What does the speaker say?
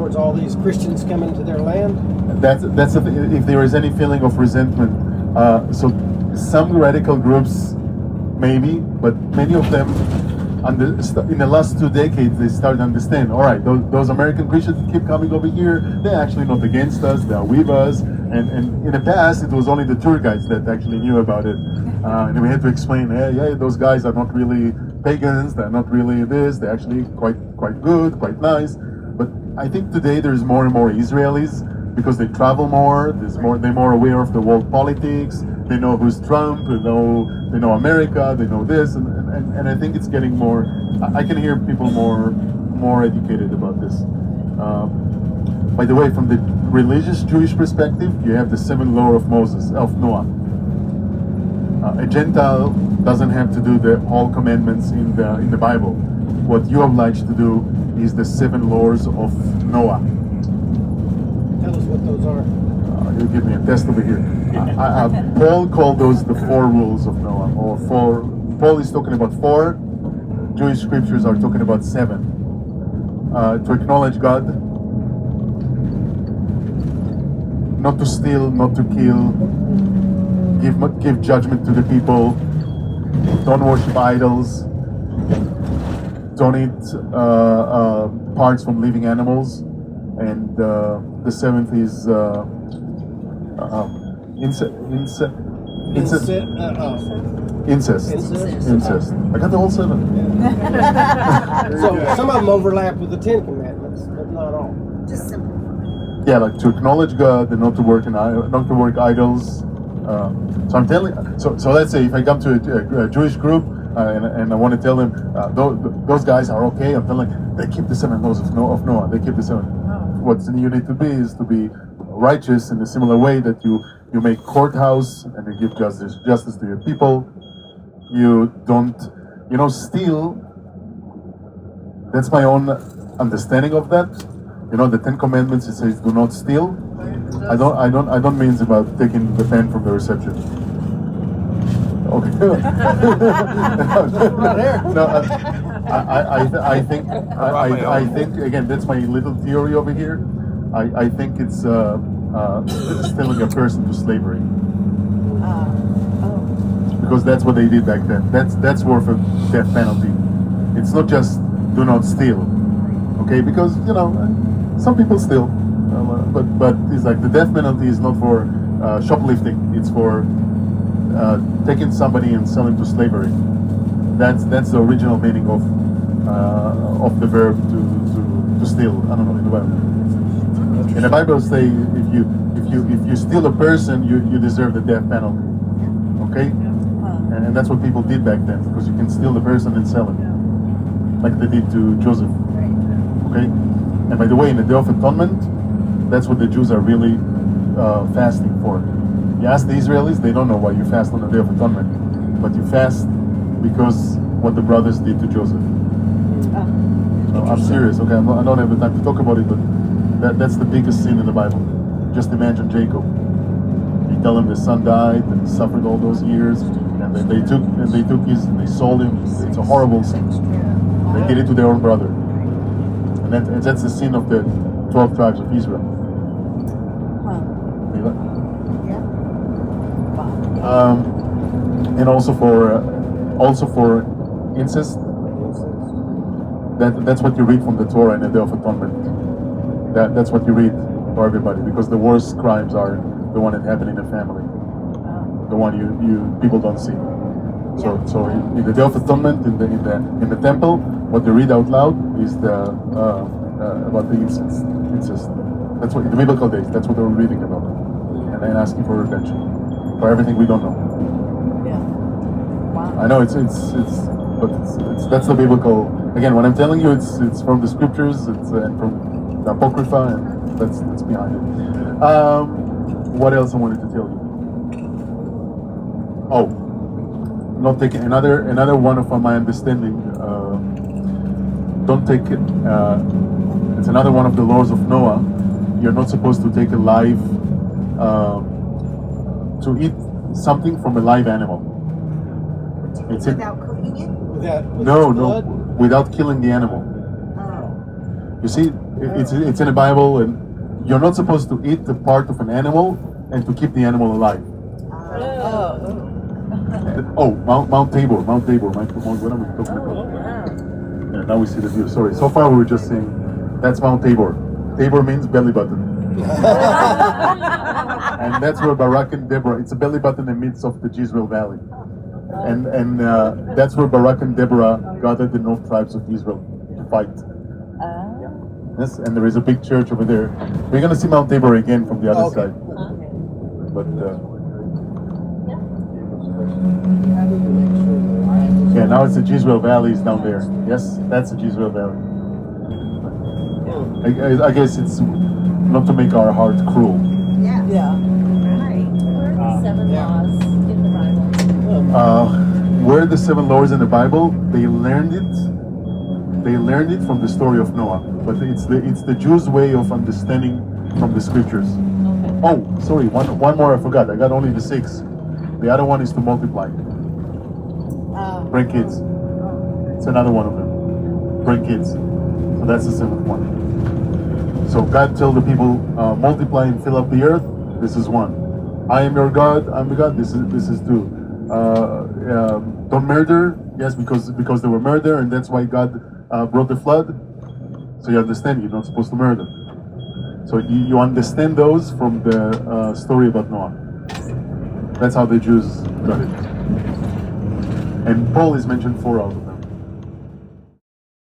towards all these Christians coming to their land? That's if there is any feeling of resentment. So some radical groups, maybe, but many of them, in the last 2 decades, they started to understand. All right, those American Christians that keep coming over here, they're actually not against us. They are with us. And in the past, it was only the tour guides that actually knew about it, and we had to explain, hey, those guys are not really pagans. They're not really this. They're actually quite good, quite nice. But I think today there's more and more Israelis because they travel more. They're more aware of the world politics. They know who's Trump. They know America. They know this, and I think it's getting more. I can hear people more educated about this. By the way, from the religious Jewish perspective, you have the 7th law of Noah. A Gentile doesn't have to do the whole commandments in the Bible. What you are obliged to do is the 7 laws of Noah. Tell us what those are. You give me a test over here. Paul called those the 4 rules of Noah, or 4. Paul is talking about 4. Jewish scriptures are talking about 7. To acknowledge God, not to steal, not to kill, give judgment to the people, don't worship idols, don't eat parts from living animals, and the 7th is incest. I got the whole 7. So some of them overlap with the 10 Commandments, but not all. Just simple. Yeah, like to acknowledge God and not to work idols. So I'm telling. So let's say if I come to a Jewish group and I want to tell them those guys are okay, I'm telling them they keep the 7 laws of Noah. They keep the 7. What you need to be is to be righteous in a similar way that you make courthouse and you give justice to your people. You don't, steal. That's my own understanding of that. The 10 Commandments, it says do not steal. I don't mean it's about taking the pen from the reception. Okay. No, I think again that's my little theory over here. I think it's stealing a person to slavery. Because that's what they did back then. That's worth a death penalty. It's not just do not steal, okay? Because some people steal, but it's like the death penalty is not for shoplifting. It's for taking somebody and selling to slavery. That's the original meaning of the verb to steal. I don't know in the Bible. In the Bible, say if you steal a person, you deserve the death penalty. Okay, and that's what people did back then, because you can steal the person and sell him, like they did to Joseph. Okay, and by the way, in the Day of Atonement, that's what the Jews are really fasting for. You ask the Israelis, they don't know why you fast on the Day of Atonement, but you fast because what the brothers did to Joseph. So I'm serious. Okay, I don't have the time to talk about it, but that's the biggest sin in the Bible. Just imagine Jacob. You tell him the son died and he suffered all those years, and then they sold him. It's a horrible sin. They did it to their own brother, and that's the sin of the 12 tribes of Israel. And also for incest. That's what you read from the Torah in the Day of Atonement. That's what you read for everybody, because the worst crimes are the one that happen in the family, the one you people don't see. So in the Day of Atonement in the temple, what they read out loud is about the incest. That's what in the biblical days. That's what they were reading about, and then asking for redemption for everything we don't know. Yeah. Wow. I know it's that's the biblical. Again, when I'm telling you, it's from the scriptures. It's from the Apocrypha, and that's behind it. What else I wanted to tell you? Oh, not taking another one of my understanding. Don't take it. It's another one of the laws of Noah. You're not supposed to take a live to eat something from a live animal. Without cooking it? No, without killing the animal. Oh. You see, It's in the Bible, and you're not supposed to eat the part of an animal and to keep the animal alive. Oh, Mount Tabor. What are we talking about? Yeah, now we see the view. Sorry. So far we were just saying that's Mount Tabor. Tabor means belly button. And that's where Barak and Deborah, it's a belly button in the midst of the Jezreel Valley. And that's where Barak and Deborah gathered the north tribes of Israel to fight. Yes, and there is a big church over there. We're going to see Mount Tabor again from the other side. But yeah, now it's the Jezreel Valley is down there. Yes, that's the Jezreel Valley. I guess it's not to make our heart cruel. Yeah. Right. Where are the 7 laws in the Bible? Where the 7 laws in the Bible, they learned it from the story of Noah. But it's the Jews' way of understanding from the scriptures. Okay. Oh, sorry, one more I forgot. I got only the 6. The other one is to multiply. Bring kids. It's another one of them. Bring kids. So that's the 7th one. So God told the people, multiply and fill up the earth. This is 1. I am your God. I'm the God. This is 2. Don't murder. Yes, because there were murder, and that's why God brought the flood. So you understand you're not supposed to murder. So you understand those from the story about Noah. That's how the Jews got it. And Paul is mentioned 4 out of them.